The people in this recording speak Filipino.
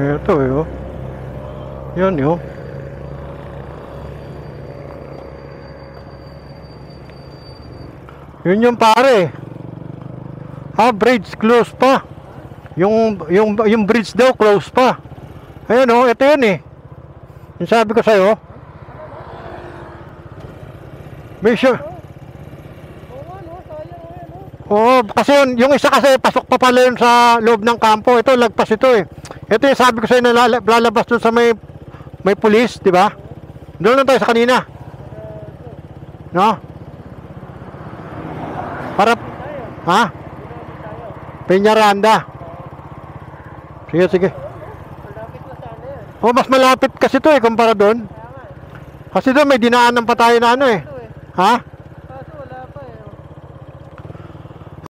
Ito eh, oh. Yan yun. Yun yung pare. Bridge close pa. Yung bridge daw close pa. Ayan oh, ito yun eh. Yung sabi ko sa'yo. May sure. Oo, kasi yung isa kasi pasok pa pala yun sa loob ng kampo. Ito, lagpas ito eh. Ito yung sabi ko sa'yo na lalabas doon sa may pulis, di ba? Doon lang tayo sa kanina. No? Para, ha? Peñaranda. Sige, sige. Oh, mas malapit kasi ito eh, kumpara doon. Kasi doon may dinaanan pa tayo na ano eh. Ha?